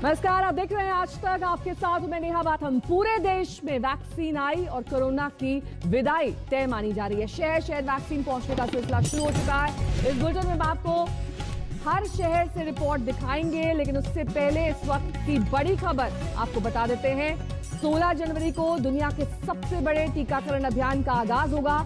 नमस्कार, आप देख रहे हैं आज तक। आपके साथ मैं नेहा बात। हम पूरे देश में वैक्सीन आई और कोरोना की विदाई तय मानी जा रही है। शहर शहर वैक्सीन पहुंचने का सिलसिला शुरू हो चुका है। इस बुलेटिन में आपको हर शहर से रिपोर्ट दिखाएंगे, लेकिन उससे पहले इस वक्त की बड़ी खबर आपको बता देते हैं। 16 जनवरी को दुनिया के सबसे बड़े टीकाकरण अभियान का आगाज होगा।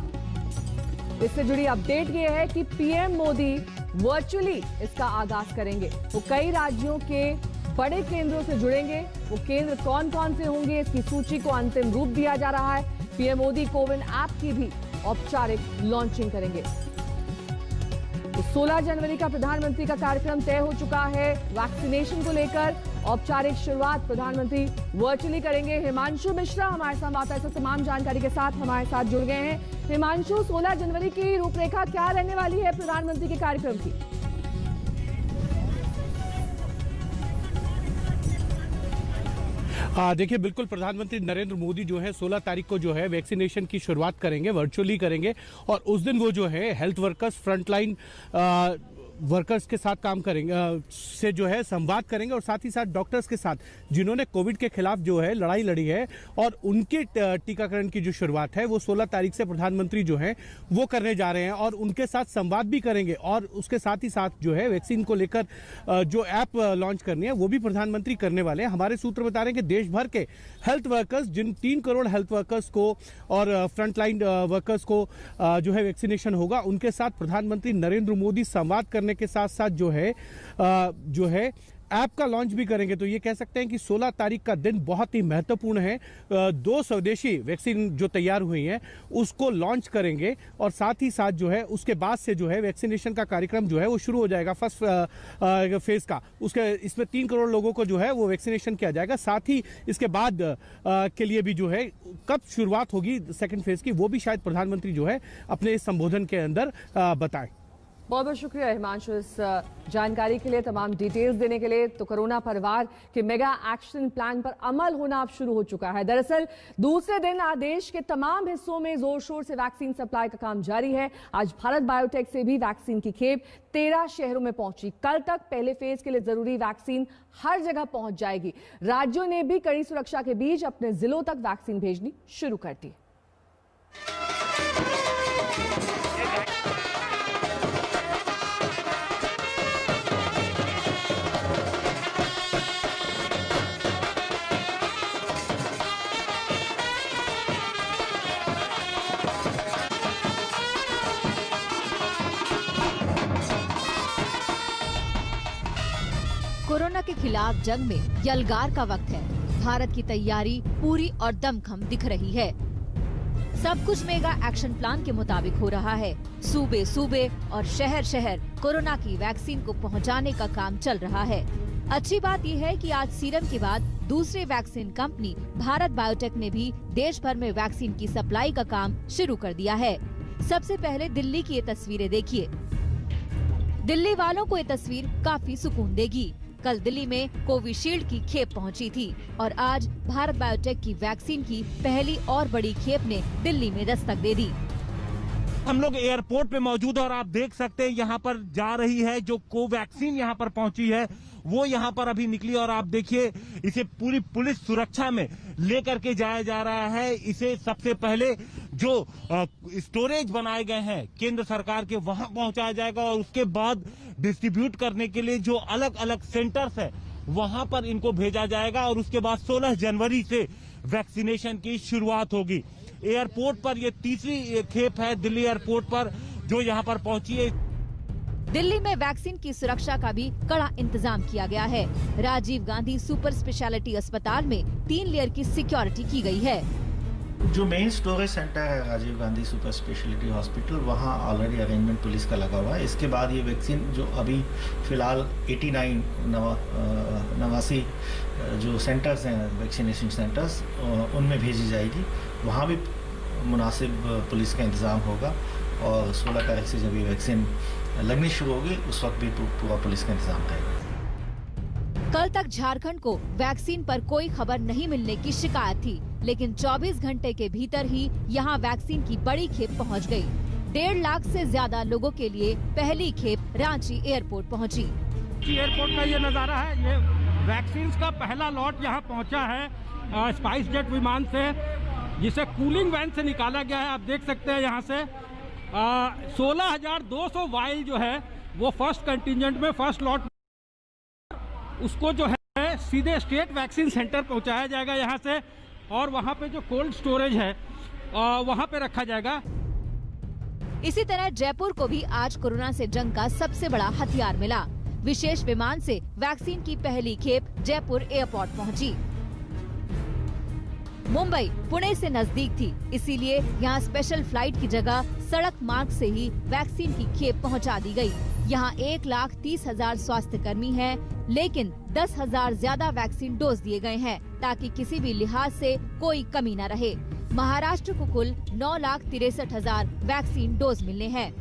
इससे जुड़ी अपडेट यह है कि पीएम मोदी वर्चुअली इसका आगाज करेंगे। वो कई राज्यों के बड़े केंद्रों से जुड़ेंगे। वो केंद्र कौन कौन से होंगे, इसकी सूची को अंतिम रूप दिया जा रहा है। पीएम मोदी कोविन ऐप की भी औपचारिक लॉन्चिंग करेंगे। तो 16 जनवरी का प्रधानमंत्री का कार्यक्रम तय हो चुका है। वैक्सीनेशन को लेकर औपचारिक शुरुआत प्रधानमंत्री वर्चुअली करेंगे। हिमांशु मिश्रा हमारे संवाददाता तमाम जानकारी के साथ हमारे साथ जुड़ गए हैं। हिमांशु, 16 जनवरी की रूपरेखा क्या रहने वाली है प्रधानमंत्री के कार्यक्रम की? देखिए, बिल्कुल प्रधानमंत्री नरेंद्र मोदी जो है 16 तारीख को जो है वैक्सीनेशन की शुरुआत करेंगे, वर्चुअली करेंगे। और उस दिन वो जो है हेल्थ वर्कर्स, फ्रंटलाइन वर्कर्स के साथ काम करेंगे, से जो है संवाद करेंगे, और साथ ही साथ डॉक्टर्स के साथ जिन्होंने कोविड के खिलाफ जो है लड़ाई लड़ी है, और उनके टीकाकरण की जो शुरुआत है वो 16 तारीख से प्रधानमंत्री जो है वो करने जा रहे हैं। और उनके साथ संवाद भी करेंगे, और उसके साथ ही साथ जो है वैक्सीन को लेकर जो ऐप लॉन्च करनी है वो भी प्रधानमंत्री करने वाले हैं। हमारे सूत्र बता रहे हैं कि देश भर के हेल्थ वर्कर्स, जिन 3 करोड़ हेल्थ वर्कर्स को और फ्रंटलाइन वर्कर्स को जो है वैक्सीनेशन होगा, उनके साथ प्रधानमंत्री नरेंद्र मोदी संवाद करने के साथ साथ जो है ऐप का लॉन्च भी करेंगे। तो ये कह सकते हैं कि 16 तारीख का दिन बहुत ही महत्वपूर्ण है। 2 स्वदेशी वैक्सीन जो तैयार हुई हैं उसको लॉन्च करेंगे, और साथ ही साथ जो है उसके बाद से जो है वैक्सीनेशन का कार्यक्रम जो है वो शुरू हो जाएगा। फर्स्ट फेज का इसमें 3 करोड़ लोगों को जो है वो वैक्सीनेशन किया जाएगा। साथ ही इसके बाद के लिए भी जो है कब शुरुआत होगी सेकेंड फेज की, वो भी शायद प्रधानमंत्री जो है अपने इस संबोधन के अंदर बताएं। बहुत बहुत शुक्रिया हिमांशु इस जानकारी के लिए, तमाम डिटेल्स देने के लिए। तो कोरोना परिवार के मेगा एक्शन प्लान पर अमल होना अब शुरू हो चुका है। दरअसल दूसरे दिन आज देश के तमाम हिस्सों में जोर शोर से वैक्सीन सप्लाई का काम जारी है। आज भारत बायोटेक से भी वैक्सीन की खेप 13 शहरों में पहुंची। कल तक पहले फेज के लिए जरूरी वैक्सीन हर जगह पहुंच जाएगी। राज्यों ने भी कड़ी सुरक्षा के बीच अपने जिलों तक वैक्सीन भेजनी शुरू कर दी। कोरोना के खिलाफ जंग में यलगार का वक्त है। भारत की तैयारी पूरी और दमखम दिख रही है। सब कुछ मेगा एक्शन प्लान के मुताबिक हो रहा है। सूबे सूबे और शहर शहर कोरोना की वैक्सीन को पहुंचाने का काम चल रहा है। अच्छी बात यह है कि आज सीरम के बाद दूसरे वैक्सीन कंपनी भारत बायोटेक ने भी देश भर में वैक्सीन की सप्लाई का काम शुरू कर दिया है। सबसे पहले दिल्ली की ये तस्वीरें देखिए। दिल्ली वालों को ये तस्वीर काफी सुकून देगी। कल दिल्ली में कोविशील्ड की खेप पहुंची थी, और आज भारत बायोटेक की वैक्सीन की पहली और बड़ी खेप ने दिल्ली में दस्तक दे दी। हम लोग एयरपोर्ट पे मौजूद हैं और आप देख सकते हैं यहाँ पर जा रही है जो कोवैक्सीन यहाँ पर पहुंची है, वो यहाँ पर अभी निकली, और आप देखिए इसे पूरी पुलिस सुरक्षा में लेकर के जाया जा रहा है। इसे सबसे पहले जो स्टोरेज बनाए गए हैं केंद्र सरकार के, वहां पहुंचाया जाएगा, और उसके बाद डिस्ट्रीब्यूट करने के लिए जो अलग अलग सेंटर्स है वहां पर इनको भेजा जाएगा, और उसके बाद 16 जनवरी से वैक्सीनेशन की शुरुआत होगी। एयरपोर्ट पर ये तीसरी खेप है दिल्ली एयरपोर्ट पर जो यहाँ पर पहुंची है। दिल्ली में वैक्सीन की सुरक्षा का भी कड़ा इंतजाम किया गया है। राजीव गांधी सुपर स्पेशलिटी अस्पताल में 3 लेयर की सिक्योरिटी की गई है। जो मेन स्टोरेज सेंटर है Rajiv Gandhi super speciality hospital, वहाँ ऑलरेडी अरेंजमेंट पुलिस का लगा हुआ है। इसके बाद ये वैक्सीन जो अभी फिलहाल 89 जो सेंटर्स हैं वैक्सीनेशन सेंटर्स, उनमें भेजी जाएगी। वहाँ भी मुनासिब पुलिस का इंतज़ाम होगा, और 16 तारीख से जब ये वैक्सीन लगनी शुरू होगी उस वक्त भी पूरा पुलिस का इंतजाम रहेगा। कल तक झारखंड को वैक्सीन पर कोई खबर नहीं मिलने की शिकायत थी, लेकिन 24 घंटे के भीतर ही यहां वैक्सीन की बड़ी खेप पहुंच गई। 1.5 लाख से ज्यादा लोगों के लिए पहली खेप रांची एयरपोर्ट पहुंची। एयरपोर्ट का ये नजारा है, ये वैक्सीन का पहला लॉट यहाँ पहुँचा है स्पाइस जेट विमान से, जिसे कूलिंग वैन से निकाला गया है। आप देख सकते हैं यहाँ से 16,200 वाइल जो है वो फर्स्ट कंटिजेंट में फर्स्ट लॉट, उसको जो है सीधे स्टेट वैक्सीन सेंटर पहुंचाया जाएगा यहाँ से, और वहाँ पे जो कोल्ड स्टोरेज है वहाँ पे रखा जाएगा। इसी तरह जयपुर को भी आज कोरोना से जंग का सबसे बड़ा हथियार मिला। विशेष विमान से वैक्सीन की पहली खेप जयपुर एयरपोर्ट पहुंची। मुंबई पुणे से नजदीक थी, इसीलिए यहाँ स्पेशल फ्लाइट की जगह सड़क मार्ग से ही वैक्सीन की खेप पहुँचा दी गयी। यहाँ 1,30,000 स्वास्थ्य कर्मी हैं, लेकिन 10,000 ज्यादा वैक्सीन डोज दिए गए हैं ताकि किसी भी लिहाज से कोई कमी न रहे। महाराष्ट्र को कुल 9,63,000 वैक्सीन डोज मिलने हैं।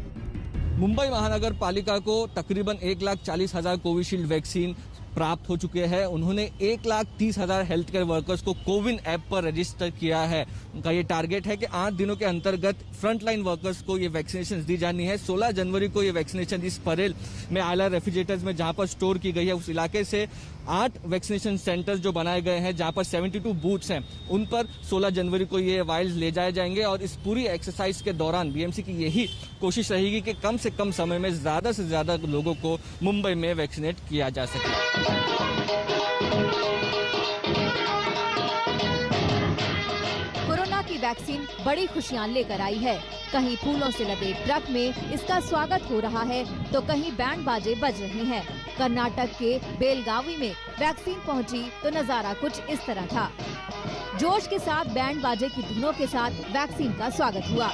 मुंबई महानगर पालिका को तकरीबन 1,40,000 कोविशील्ड वैक्सीन प्राप्त हो चुके हैं। उन्होंने 1,30,000 हेल्थ केयर वर्कर्स को कोविन ऐप पर रजिस्टर किया है। उनका ये टारगेट है कि 8 दिनों के अंतर्गत फ्रंटलाइन वर्कर्स को ये वैक्सीनेशन दी जानी है। 16 जनवरी को ये वैक्सीनेशन इस परेल में आयलर रेफ्रिजरेटर्स में जहां पर स्टोर की गई है उस इलाके से 8 वैक्सीनेशन सेंटर्स जो बनाए गए हैं, जहां पर 72 बूथ्स हैं, उन पर 16 जनवरी को ये वाइल्स ले जाए जाएंगे। और इस पूरी एक्सरसाइज के दौरान बीएमसी की यही कोशिश रहेगी कि कम से कम समय में ज्यादा से ज्यादा लोगों को मुंबई में वैक्सीनेट किया जा सके। कोरोना की वैक्सीन बड़ी खुशियां लेकर आई है। कहीं फूलों से लदे ट्रक में इसका स्वागत हो रहा है, तो कहीं बैंड बाजे बज रहे हैं। कर्नाटक के बेलगावी में वैक्सीन पहुंची तो नजारा कुछ इस तरह था। जोश के साथ बैंड बाजे की धुनों के साथ वैक्सीन का स्वागत हुआ।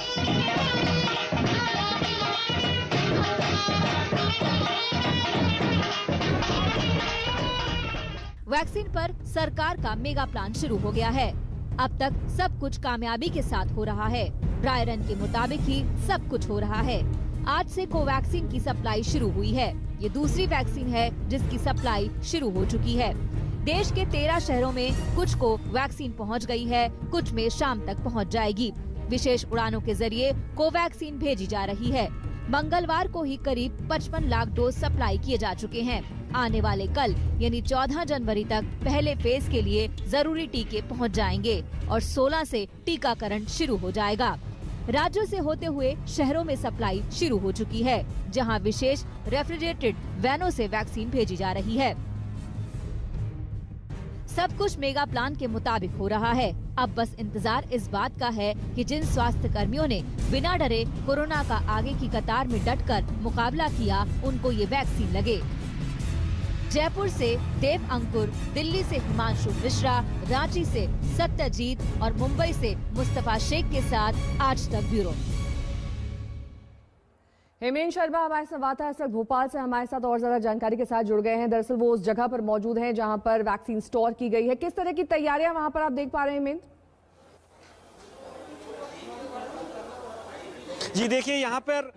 वैक्सीन पर सरकार का मेगा प्लान शुरू हो गया है। अब तक सब कुछ कामयाबी के साथ हो रहा है। ड्राई रन के मुताबिक ही सब कुछ हो रहा है। आज से कोवैक्सीन की सप्लाई शुरू हुई है। ये दूसरी वैक्सीन है जिसकी सप्लाई शुरू हो चुकी है। देश के 13 शहरों में कुछ को वैक्सीन पहुंच गई है, कुछ में शाम तक पहुंच जाएगी। विशेष उड़ानों के जरिए कोवैक्सीन भेजी जा रही है। मंगलवार को ही करीब 55 लाख डोज सप्लाई किए जा चुके हैं। आने वाले कल यानी 14 जनवरी तक पहले फेज के लिए जरूरी टीके पहुंच जाएंगे और 16 से टीकाकरण शुरू हो जाएगा। राज्यों से होते हुए शहरों में सप्लाई शुरू हो चुकी है, जहां विशेष रेफ्रिजरेटेड वैनों से वैक्सीन भेजी जा रही है। सब कुछ मेगा प्लान के मुताबिक हो रहा है। अब बस इंतजार इस बात का है कि जिन स्वास्थ्य कर्मियों ने बिना डरे कोरोना का आगे की कतार में डटकर मुकाबला किया, उनको ये वैक्सीन लगे। जयपुर से देव अंकुर, दिल्ली से हिमांशु मिश्रा, रांची से सत्यजीत और मुंबई से मुस्तफा शेख के साथ आज तक ब्यूरो। हेमेंद्र शर्मा हमारे संवाददाता इस वक्त भोपाल से हमारे साथ और ज्यादा जानकारी के साथ जुड़ गए हैं। दरअसल वो उस जगह पर मौजूद हैं जहां पर वैक्सीन स्टोर की गई है। किस तरह की तैयारियां वहां पर आप देख पा रहे हैं हेमेंद्र? जी देखिए, यहाँ पर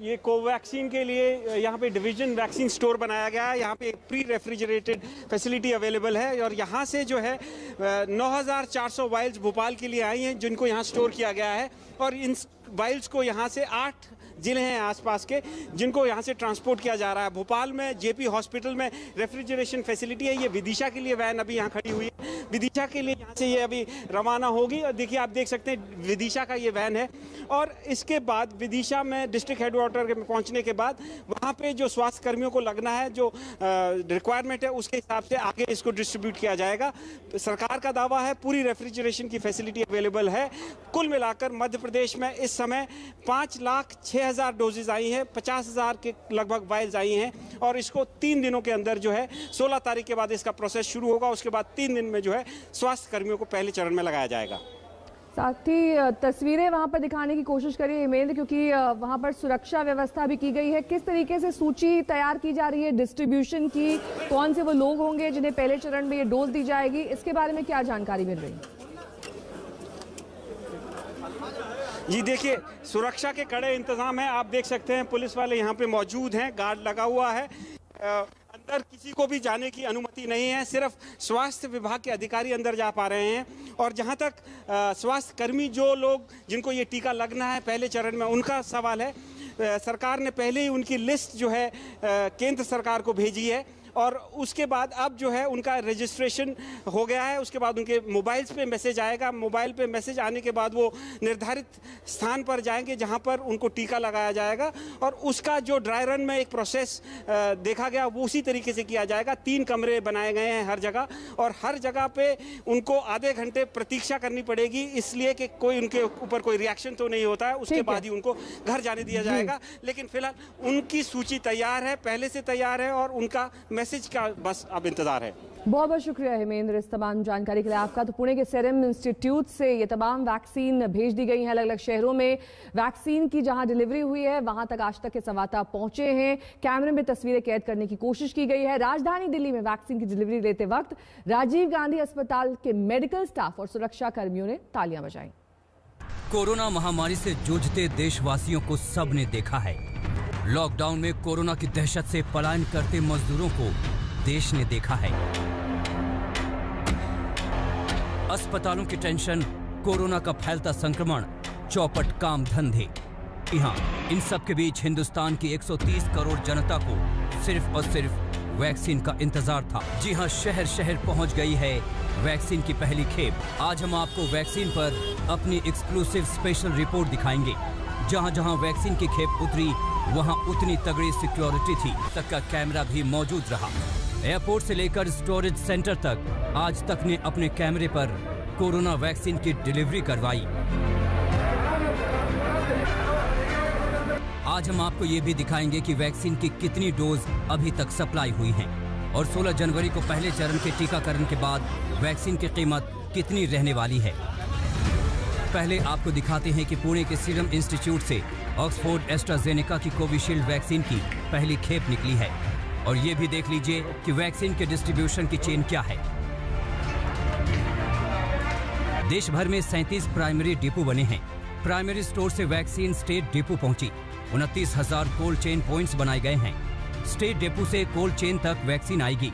ये कोवैक्सीन के लिए यहाँ पे डिवीजन वैक्सीन स्टोर बनाया गया है। यहाँ पे एक प्री रेफ्रिजरेटेड फैसिलिटी अवेलेबल है और यहाँ से जो है 9,400 वाइल्स भोपाल के लिए आई हैं, जिनको यहाँ स्टोर किया गया है। और इन वाइल्स को यहाँ से 8 जिले हैं आसपास के, जिनको यहाँ से ट्रांसपोर्ट किया जा रहा है। भोपाल में जेपी हॉस्पिटल में रेफ्रिजरेशन फैसिलिटी है। ये विदिशा के लिए वैन अभी यहाँ खड़ी हुई है। विदिशा के लिए यहाँ से ये अभी रवाना होगी। और देखिए, आप देख सकते हैं विदिशा का ये वैन है। और इसके बाद विदिशा में डिस्ट्रिक्ट हेडक्वार्टर में पहुँचने के बाद वहाँ पे जो स्वास्थ्य कर्मियों को लगना है, जो रिक्वायरमेंट है, उसके हिसाब से आगे इसको डिस्ट्रीब्यूट किया जाएगा। सरकार का दावा है पूरी रेफ्रिजरेशन की फैसिलिटी अवेलेबल है। कुल मिलाकर मध्य प्रदेश में इस समय 5,06,000 डोजेज आई हैं, 50,000 के लगभग वाइल्स आई हैं। और इसको 3 दिनों के अंदर जो है 16 तारीख के बाद इसका प्रोसेस शुरू होगा। उसके बाद 3 दिन में जो है स्वास्थ्य कर्मियों को पहले चरण में लगाया जाएगा। साथ ही तस्वीरें वहां पर दिखाने की कोशिश करिए हेमेंद्र, क्योंकि वहां पर सुरक्षा व्यवस्था भी की गई है। किस तरीके से सूची तैयार की जा रही है डिस्ट्रीब्यूशन की? कौन से वो लोग होंगे जिन्हें पहले चरण में ये डोज दी जाएगी? इसके बारे में क्या जानकारी मिल रही है? जी देखिए, सुरक्षा के कड़े इंतजाम हैं। आप देख सकते हैं पुलिस वाले यहाँ पे मौजूद हैं, गार्ड लगा हुआ है। अंदर किसी को भी जाने की अनुमति नहीं है। सिर्फ स्वास्थ्य विभाग के अधिकारी अंदर जा पा रहे हैं। और जहाँ तक स्वास्थ्य कर्मी, जो लोग जिनको ये टीका लगना है पहले चरण में, उनका सवाल है, सरकार ने पहले ही उनकी लिस्ट जो है केंद्र सरकार को भेजी है। और उसके बाद अब जो है उनका रजिस्ट्रेशन हो गया है। उसके बाद उनके मोबाइल्स पे मैसेज आएगा, मोबाइल पे मैसेज आने के बाद वो निर्धारित स्थान पर जाएंगे जहां पर उनको टीका लगाया जाएगा और उसका जो ड्राई रन में एक प्रोसेस देखा गया वो उसी तरीके से किया जाएगा। 3 कमरे बनाए गए हैं हर जगह और हर जगह पे उनको आधे घंटे प्रतीक्षा करनी पड़ेगी, इसलिए कि कोई उनके ऊपर कोई रिएक्शन तो नहीं होता है, उसके बाद ही उनको घर जाने दिया जाएगा। लेकिन फिलहाल उनकी सूची तैयार है, पहले से तैयार है और उनका मैसेज का बस अब इंतजार है। बहुत बहुत शुक्रिया हेमेंद्र इस तमाम जानकारी के लिए आपका। तो पुणे के सीरम इंस्टीट्यूट से ये तमाम वैक्सीन भेज दी गई हैं अलग अलग शहरों में। वैक्सीन की जहां डिलीवरी हुई है वहां तक आज तक के संवाददाता पहुंचे हैं, कैमरे में तस्वीरें कैद करने की कोशिश की गई है। राजधानी दिल्ली में वैक्सीन की डिलीवरी लेते वक्त राजीव गांधी अस्पताल के मेडिकल स्टाफ और सुरक्षा कर्मियों ने तालियां बजाई। कोरोना महामारी से जूझते देशवासियों को सबने देखा है। लॉकडाउन में कोरोना की दहशत से पलायन करते मजदूरों को देश ने देखा है। अस्पतालों की टेंशन, कोरोना का फैलता संक्रमण, चौपट काम धंधे। यहाँ इन सब के बीच हिंदुस्तान की 130 करोड़ जनता को सिर्फ और सिर्फ वैक्सीन का इंतजार था। जी हाँ, शहर शहर पहुंच गई है वैक्सीन की पहली खेप। आज हम आपको वैक्सीन पर अपनी एक्सक्लूसिव स्पेशल रिपोर्ट दिखाएंगे। जहां जहां वैक्सीन की खेप उतरी वहां उतनी तगड़ी सिक्योरिटी थी, तक का कैमरा भी मौजूद रहा। एयरपोर्ट से लेकर स्टोरेज सेंटर तक आज तक ने अपने कैमरे पर कोरोना वैक्सीन की डिलीवरी करवाई। आज हम आपको ये भी दिखाएंगे कि वैक्सीन की कितनी डोज अभी तक सप्लाई हुई हैं और 16 जनवरी को पहले चरण के टीकाकरण के बाद वैक्सीन की कीमत कितनी रहने वाली है। पहले आपको दिखाते हैं कि पुणे के सीरम इंस्टीट्यूट से ऑक्सफोर्ड एस्ट्राजेनेका की कोविशील्ड वैक्सीन की पहली खेप निकली है और ये भी देख लीजिए कि वैक्सीन के डिस्ट्रीब्यूशन की चेन क्या है। देश भर में 37 प्राइमरी डिपो बने हैं। प्राइमरी स्टोर से वैक्सीन स्टेट डिपो पहुंची। 29,000 कोल्ड चेन पॉइंट्स बनाए गए हैं। स्टेट डिपो से कोल्ड चेन तक वैक्सीन आएगी,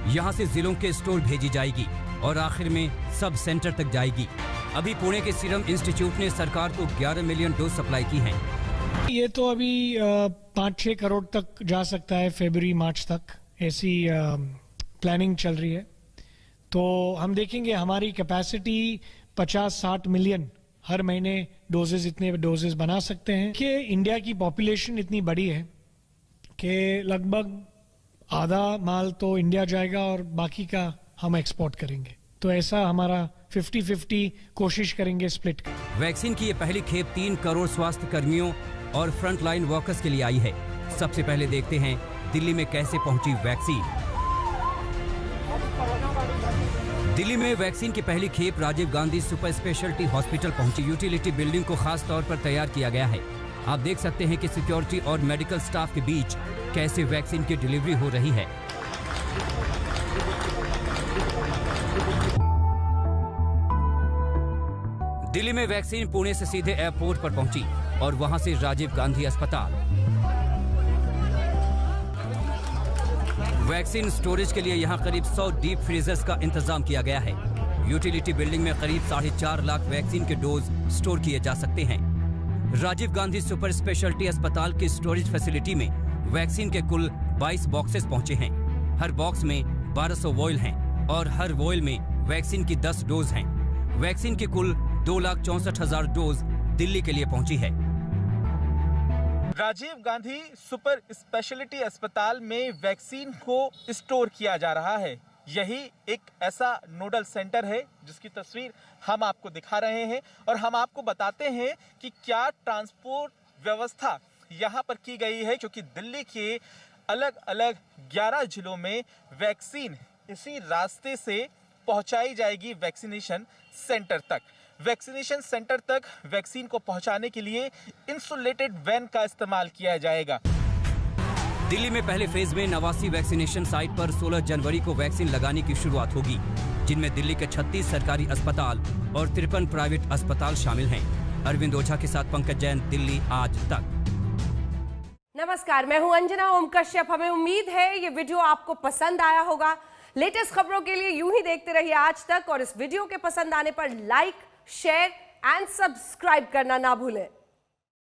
यहाँ से जिलों के स्टोर भेजी जाएगी और आखिर में सब सेंटर तक जाएगी। अभी पुणे के सीरम इंस्टीट्यूट ने सरकार को 11 मिलियन डोज सप्लाई की हैं। ये तो अभी 5-6 करोड़ तक जा सकता है, फरवरी मार्च तक ऐसी प्लानिंग चल रही है। तो हम देखेंगे हमारी कैपेसिटी 50-60 मिलियन हर महीने डोजेज, इतने डोजेज बना सकते हैं कि इंडिया की पॉपुलेशन इतनी बड़ी है कि लगभग आधा माल तो इंडिया जाएगा और बाकी का हम एक्सपोर्ट करेंगे। तो ऐसा हमारा 50-50 कोशिश करेंगे स्प्लिट कर। वैक्सीन की ये पहली खेप 3 करोड़ स्वास्थ्य कर्मियों और फ्रंट लाइन वर्कर्स के लिए आई है। सबसे पहले देखते हैं दिल्ली में कैसे पहुंची वैक्सीन। दिल्ली में वैक्सीन की पहली खेप Rajiv Gandhi super speciality hospital पहुंची। यूटिलिटी बिल्डिंग को खास तौर पर तैयार किया गया है। आप देख सकते हैं कि सिक्योरिटी और मेडिकल स्टाफ के बीच कैसे वैक्सीन की डिलीवरी हो रही है। दिल्ली में वैक्सीन पुणे से सीधे एयरपोर्ट पर पहुंची और वहां से राजीव गांधी अस्पताल। वैक्सीन स्टोरेज के लिए यहां करीब 100 डीप फ्रीजर्स का इंतजाम किया गया है। यूटिलिटी बिल्डिंग में करीब 4.5 लाख वैक्सीन के डोज स्टोर किए जा सकते हैं। राजीव गांधी सुपर स्पेशलिटी अस्पताल की स्टोरेज फैसिलिटी में वैक्सीन के कुल 22 बॉक्सेस पहुंचे हैं। हर बॉक्स में 1200 वॉयल हैं और हर वॉयल में वैक्सीन की 10 डोज हैं। वैक्सीन की कुल 2,64,000 डोज दिल्ली के लिए पहुंची है। राजीव गांधी सुपर स्पेशलिटी अस्पताल में वैक्सीन को स्टोर किया जा रहा है। यही एक ऐसा नोडल सेंटर है जिसकी तस्वीर हम आपको दिखा रहे हैं और हम आपको बताते हैं कि क्या ट्रांसपोर्ट व्यवस्था यहाँ पर की गई है, क्योंकि दिल्ली के अलग अलग 11 जिलों में वैक्सीन इसी रास्ते से पहुंचाई जाएगी वैक्सीनेशन सेंटर तक। वैक्सीनेशन सेंटर तक वैक्सीन को पहुंचाने के लिए इंसुलेटेड वैन का इस्तेमाल किया जाएगा। दिल्ली में पहले फेज में 89 वैक्सीनेशन साइट पर 16 जनवरी को वैक्सीन लगाने की शुरुआत होगी, जिनमें दिल्ली के 36 सरकारी अस्पताल और 53 प्राइवेट अस्पताल शामिल हैं। अरविंद ओझा के साथ पंकज जैन, दिल्ली आज तक। नमस्कार, मैं हूं अंजना ओम कश्यप। हमें उम्मीद है ये वीडियो आपको पसंद आया होगा। लेटेस्ट खबरों के लिए यूं ही देखते रहिए आज तक और इस वीडियो के पसंद आने पर लाइक, शेयर एंड सब्सक्राइब करना ना भूलें।